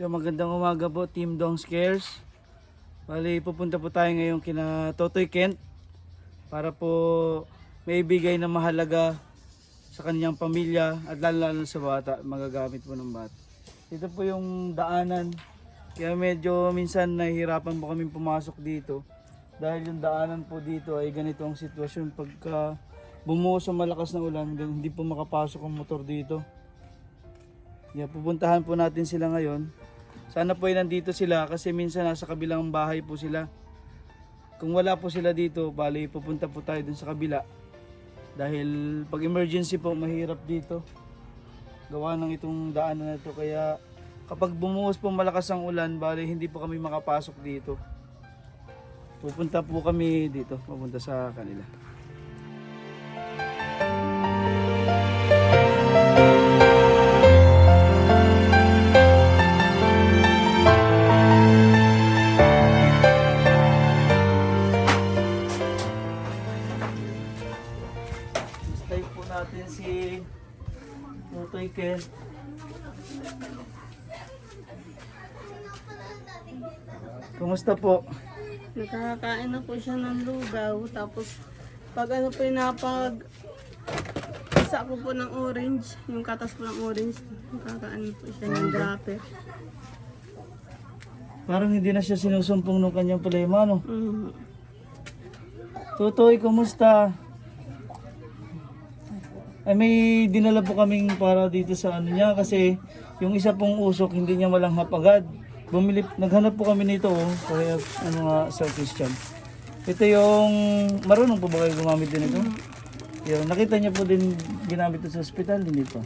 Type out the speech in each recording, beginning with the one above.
Yung magandang umaga po, Team Dong Scares. Bali, pupunta po tayo ngayon kina Totoy Kent para po may bigay na mahalaga sa kanyang pamilya at lalo sa bata, magagamit po ng bata. Ito po yung daanan. Kaya medyo minsan nahihirapan po kami pumasok dito. Dahil yung daanan po dito ay ganito ang sitwasyon. Pagka bumuhos ang malakas na ulan, hindi po makapasok ang motor dito. Kaya pupuntahan po natin sila ngayon. Sana po ay nandito sila kasi minsan nasa kabilang bahay po sila. Kung wala po sila dito, bali pupunta po tayo dun sa kabila. Dahil pag emergency po, mahirap dito. Gawa ng itong daanan na ito. Kaya kapag bumuhos po malakas ang ulan, bali hindi po kami makapasok dito. Pupunta po kami dito, pupunta sa kanila. Stay po natin si Totoy Kent. Kumusta po? Nakakain na po siya ng lugaw. Tapos, pag ano po yung isa ko po ng orange, yung katas po ng orange, nakakain po siya ng grape. Parang hindi na siya sinusumpong ng kanyang problema, no? Mm. Totoy, kumusta? Ay, may dinala po kaming para dito sa ano niya kasi yung isa pong usok hindi niya malanghap agad. Naghanap po kami nito, oh, kaya ano nga sa Christian. Ito yung, marunong po ba kayo gumamit din ito? Yun, nakita niya po din ginamit ito sa ospital, hindi po.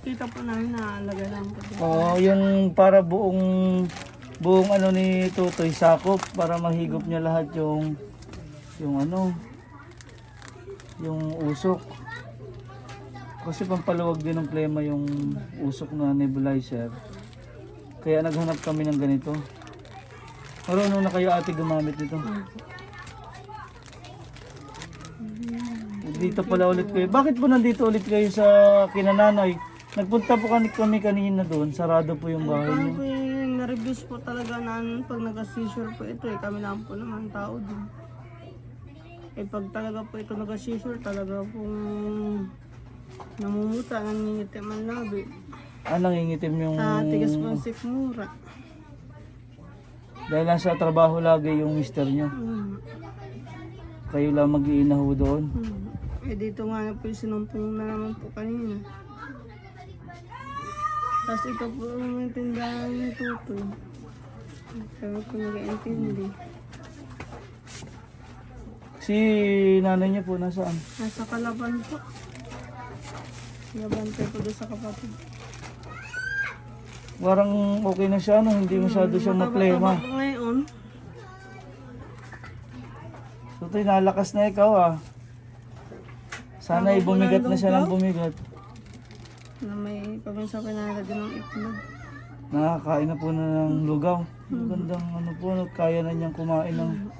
Kita po namin na alaga lang po. Oo, yung para buong ano ni Totoy sakop para mahigop niya lahat yung ano, yung usok. Kasi pampaluwag din ng plema yung usok na nebulizer. Kaya naghanap kami ng ganito. Marunong na kayo ate gumamit nito. Dito pala ulit kayo. Bakit po nandito ulit kayo sa kinananay? Nagpunta po kami kanina doon. Sarado po yung bahay Parang niyo. po yung na-reviews po talaga na pag nag-seizure po ito, kami lang po naman tao din. Pag talaga po ito nag-seizure, talaga pong namumuta, nangingitim ang labi. Nangingitim yung... Tigas po ang sikmura. Dahil nasa trabaho lagi yung mister niyo. Kayo lang mag-iinaho doon. Dito nga na po yung sinumpong na naman po kanina. Tapos ito po yung tindahan ng Totoy. Kaya po nag-iintindi. Si nanay niya po nasaan? Nasa Kalaban po. Nabantay po doon sa kapatid. Parang okay na siya, no? Hindi masyado siyang maplema. Mataba po ngayon. Totoy, nalakas na ikaw ah. Sana ay bumigat na siya ng bumigat. Na may pabinsa pinala din ng itlog. Nakakain na po na ng lugaw. Magandang ano po, kaya na niyang kumain ng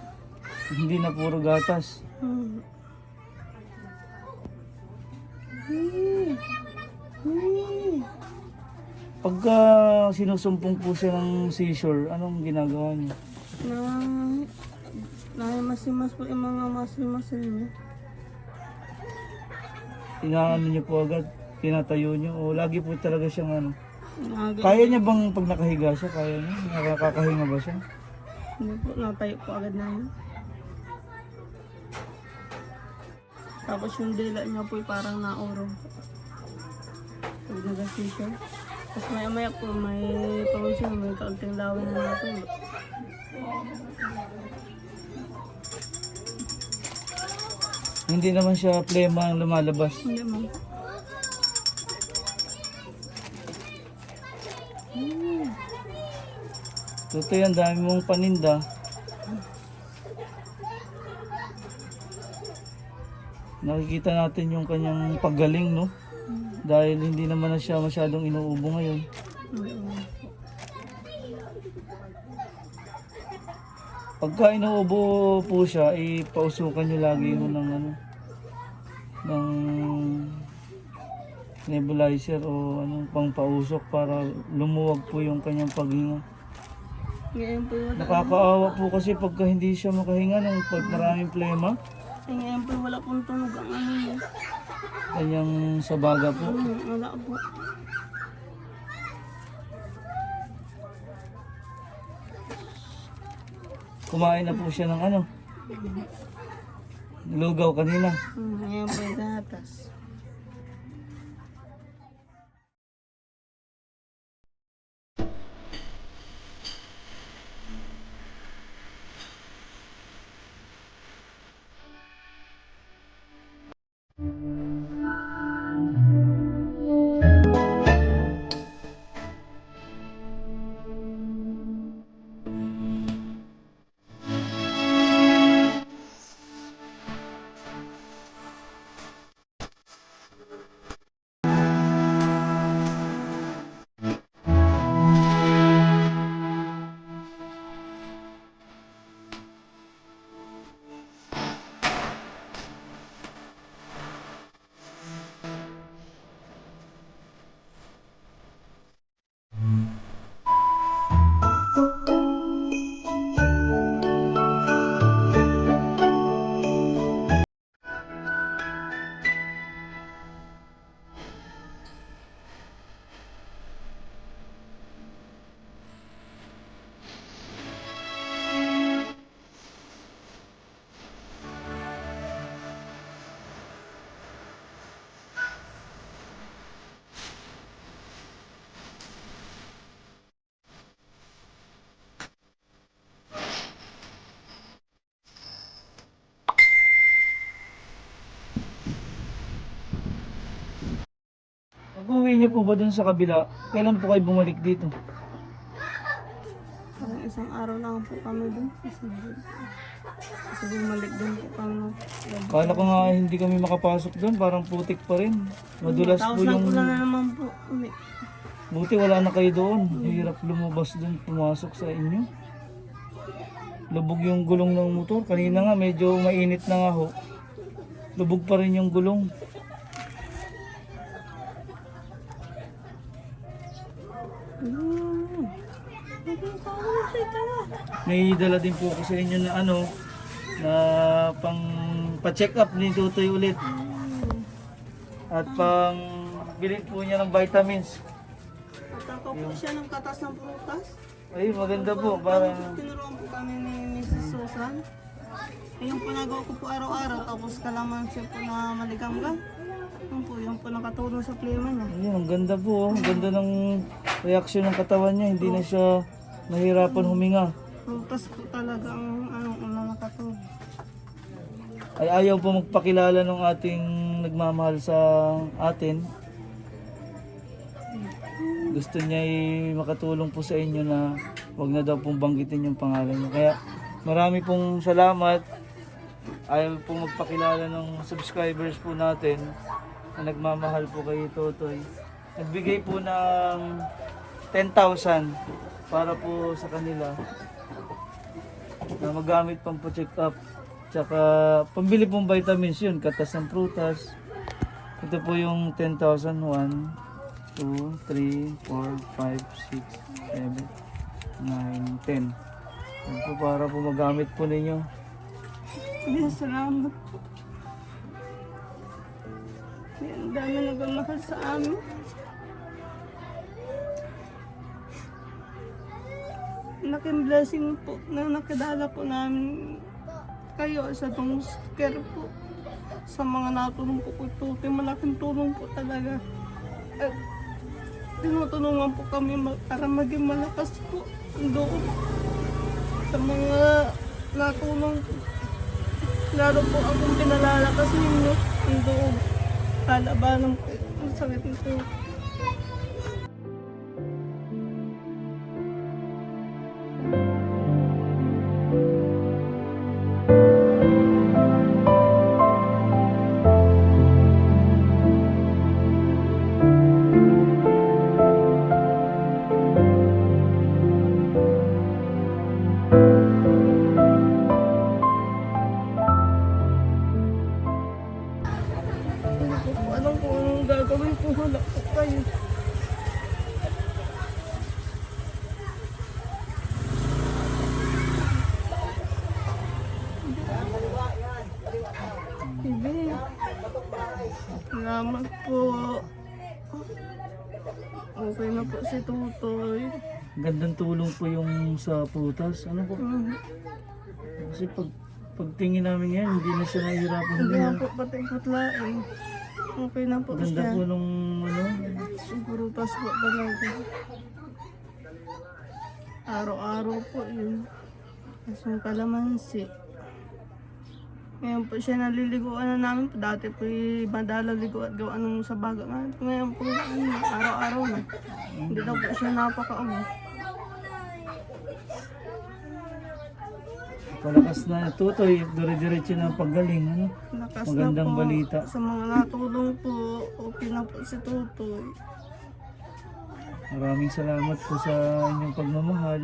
hindi na puro gatas. Pagka sinusumpong po siya ng seizure, anong ginagawa niyo? Masimas po yung mga masil-masil niya. Inaano niyo po agad, tinatayo niyo o lagi po talaga siyang ano? Kaya niya bang pag nakahiga siya, kaya niya? Nakakahinga ba siya? Hindi po, natayo po agad na yun. Tapos yung dila niya po parang naurong. Pag nag-seizure. Tapos maya-maya po may pawis may kaunting lawin na natulog. Hindi naman siya plema ang lumalabas. Hindi mo. Totoy, ang dami mong paninda. Nakikita natin yung kanyang paggaling, no? Dahil hindi naman na siya masyadong inuubo ngayon. Pagka inuubo po siya, ipausukan nyo lagi mo ng ano, ng nebulizer o anong pangpausok para lumuwag po yung kanyang paghinga. Ngayon po wala. Nakakaawa po kasi pagka hindi siya makahinga ng pag maraming plema, Ngayon po wala pong tunog ang ano niya. kanyang sabaga po. Wala po. Kumain na po siya ng ano, lugaw kanina. Ngayon po yung gatas. Pag-uwi niyo po ba dun sa kabila, kailan po kayo bumalik dito? Parang isang araw lang po kami dun. Kasi bumalik din po kami. Kala ko nga hindi kami makapasok doon, parang putik pa rin. Madulas po Tapos lang yung... ko na naman po uli. Buti wala na kayo doon. Hirap lumabas doon, pumasok sa inyo. Lubog yung gulong ng motor. Kanina nga medyo mainit na nga ho. Lubog pa rin yung gulong. May dala din po ako sa inyo na ano, na pang pa-check up ni Tutoy ulit. At pang bilhin po niya ng vitamins. Natakaw po siya ng katas ng prutas. Ay, maganda po. Para Tinuruan po kami ni Mrs. Susan. Ayun po nagawa ko po araw-araw. Tapos kalamansi po na maliganggang. Yung po nakatulong sa plema niya. ayun, ang ganda po. Oh. Ang ganda ng reaksyon ng katawan niya. Hindi na siya nahirapan huminga. Prutas po talaga ang una nakatulong. Ay ayaw po magpakilala ng ating nagmamahal sa atin. Gusto niya makatulong po sa inyo na wag na daw pong banggitin yung pangalan niya. Kaya marami pong salamat. Ayaw po magpakilala ng subscribers po natin na nagmamahal po kay Totoy. Nagbigay po ng 10,000 para po sa kanila na magamit pang po-check up. Tsaka pambili pong vitamins yun, katas ng prutas. Ito po yung 10,000, 1, 2, 3, 4, 5, 6, 7, 9, 10. Yan po para po magamit po ninyo. Salamat po. Ang dami nagmamahal sa amin. Laking blessing po na nakadala po namin kayo sa tong care po. Sa mga natulong po po ito, malaking tulong po talaga. At tinutulungan po kami para maging malakas po ang loob sa mga natulong po. Lalo po akong pinalalakas ninyo ang loob. Kalabanan po ang sakit nito. Hindi ko po alam kung anong gagawin ko. Wala Salamat po. Okay na po si Tutoy. Gandang tulong po yung sa prutas. Ano po? Kasi pagtingin namin ngayon, hindi na siya nahihirapan Hindi din. na po pati putlain. Okay na po Ganda siya. po nung ano. Prutas po talaga. Araw-araw po yun. Tapos yung kalamansi. Ngayon po siya naliliguan na namin po. Dati po madala ligo at gawa nung sa baga nga. Ngayon po araw-araw na. Hindi na po siya napakaubo. Palakas na tutoy, dire-diretso na ang paggaling. Ano? Lakas Magandang na po. balita. Sa mga natulong po, okay na po si Tutoy. Maraming salamat po sa inyong pagmamahal.